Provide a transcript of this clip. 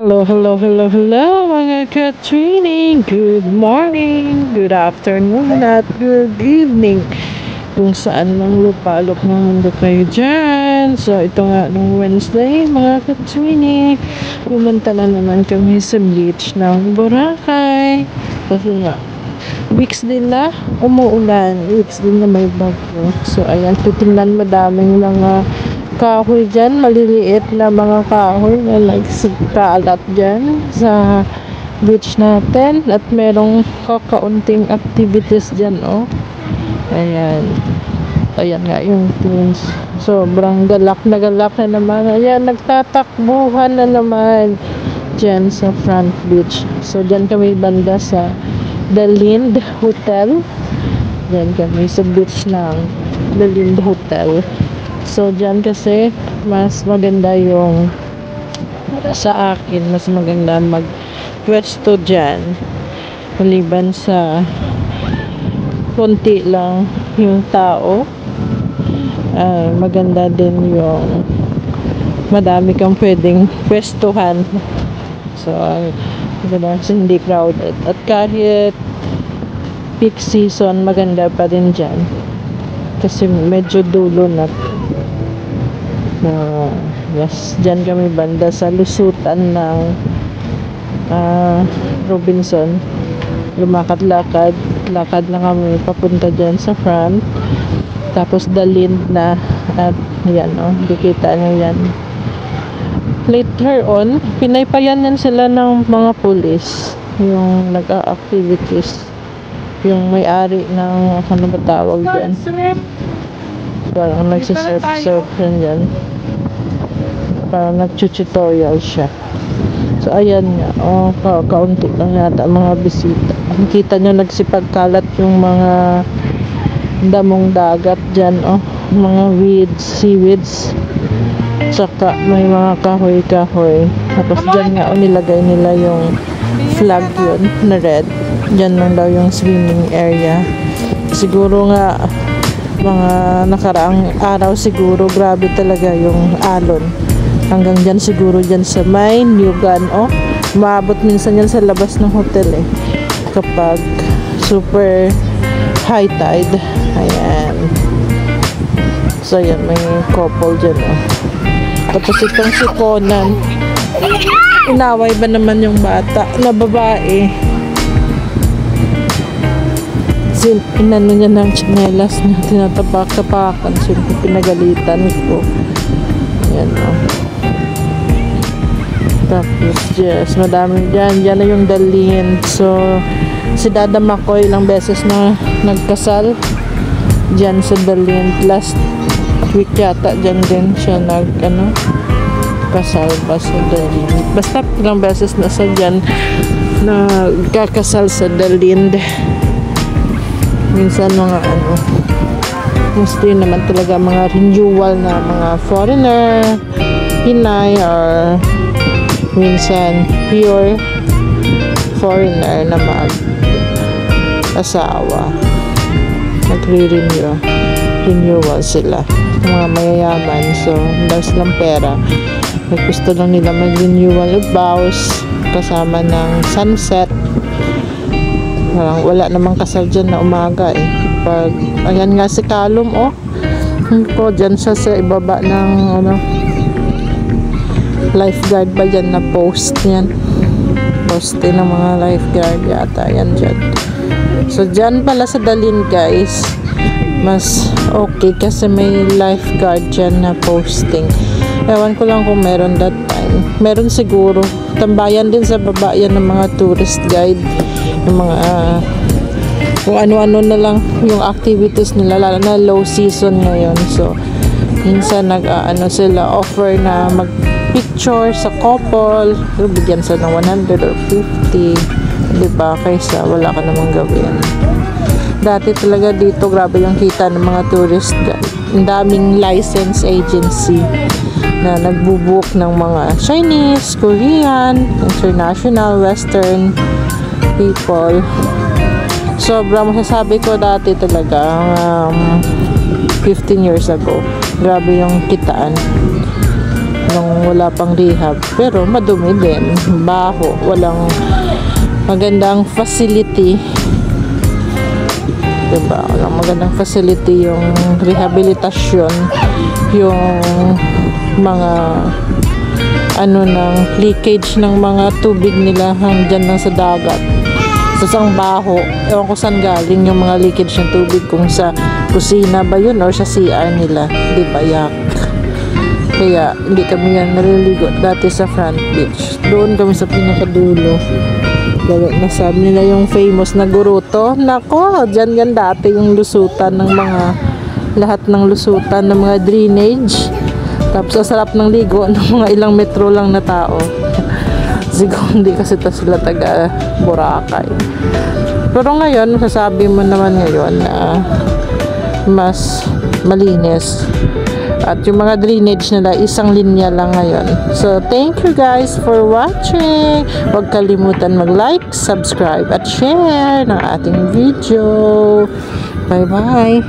Hello, hello, hello, hello mga ka-training. Good morning, good afternoon, at good evening. Kung saan mang lupalok ng mundo kayo dyan. So, ito nga nung Wednesday, mga ka-training. Pumunta na naman kami sa beach ng Boracay. Kasi nga, weeks din na umuulan. Weeks din na may bagyo. So, ayan, titingnan madaming mga kahoy dyan, maliliit na mga kahoy na nagkaalat dyan sa beach natin, at merong kakaunting activities dyan, oh. Ayan nga yung teens, sobrang galak na naman. Ayan, nagtatakbuhan na naman dyan sa front beach. So dyan kami banda sa The Lind Hotel, dyan kami sa beach ng The Lind Hotel. So, dyan kasi, mas maganda yung, sa akin, mas maganda mag-pwesto dyan. Maliban sa, konti lang yung tao. Maganda din yung, madami kang pwedeng pwestuhan. So, hindi crowded. At kahit peak season, maganda pa rin dyan. Kasi medyo dulo na. Yes, dyan kami banda sa lusutan ng Robinson. Lumakad-lakad na kami papunta dyan sa front. Tapos The Lind na, at yan, oh, dikita nyo yan. Later on, pinaypayan sila ng mga pulis, yung nag-activities, yung may-ari ng, ano ba tawag dyan, parang nagsisurf dyan, parang nag-tutorial siya. So ayan nga, oh, kaunti lang yata mga bisita. Kita nyo nagsipagkalat yung mga damong dagat dyan, oh, mga weeds, seaweeds, saka may mga kahoy. Tapos dyan nga, oh, nilagay nila yung flag yun na red. Dyan lang daw yung swimming area. Siguro nga mga nakaraang araw siguro, grabe talaga yung alon. Hanggang dyan siguro, dyan sa may Nyugan, oh, maabot minsan yan sa labas ng hotel, eh, kapag super high tide. Ayan. So ayan, may couple dyan, oh. Tapos itong si Conan, inaway ba naman yung bata na babae? Inano niya ng tsinelas na tinatapak-tapakan. Siyempre pinagalitan ko. Ayan, oh. Tapos yes, madami dyan. Dyan na yung The Lind. So si Dada Makoy ilang beses na nagkasal dyan sa The Lind. Last week yata dyan din siya kasal pa sa The Lind. Basta ilang beses na sa dyan nagkakasal sa The Lind. Minsan mga mostly naman talaga mga renewal na mga foreigner, Pinay, or minsan pure foreigner na mag-asawa, renewal sila, mga mayayaman. So wala silang pera, gusto lang nila mag-renewal of vows kasama ng sunset. Parang wala namang kasal dyan na umaga, eh. Pag, ayan nga si Calum, oh, ko dyan siya sa ibaba ng lifeguard ba dyan na post yan, poste ng mga lifeguard yata yan dyan. So dyan pala sa The Lind, guys, mas okay kasi may lifeguard dyan na posting. Ewan ko lang kung meron that time. Meron siguro. Tambayan din sa baba yan ng mga tourist guide, yung mga kung ano-ano na lang yung activities nila, lalo na low season ngayon. So minsan sila offer na mag-picture sa couple, bigyan sa ng 100 or 50, diba, kaysa wala ka namang gawin. Dati talaga dito grabe yung kita ng mga tourist guide. Ang daming license agency na nagbubook ng mga Chinese, Korean, international, western people. Sobrang masasabi ko dati talaga 15 years ago, grabe yung kitaan. nung wala pang rehab. Pero madumi din, baho, walang magandang facility. Diba? Walang magandang facility yung rehabilitasyon, yung mga ng leakage ng mga tubig nila hanggang lang sa dagat. Sa isang baho, ewan ko saan galing yung mga leakage ng tubig, kung sa kusina ba yun or sa CR nila, di ba, yak. Kaya hindi kami yan naliligo dati sa front beach, doon kami sa pinakadulo. Nasabi nila yung famous na Guruto, nako, dyan yan dati yung lusutan ng mga, lahat ng lusutan ng mga drainage. Tapos sa sarap ng ligo ng mga ilang metro lang na tao. Siguro hindi kasi sila taga Boracay. Pero ngayon, masasabi mo naman ngayon na mas malinis. At yung mga drainage nila, isang linya lang ngayon. So, thank you guys for watching. Huwag kalimutan mag-like, subscribe, at share ng ating video. Bye-bye!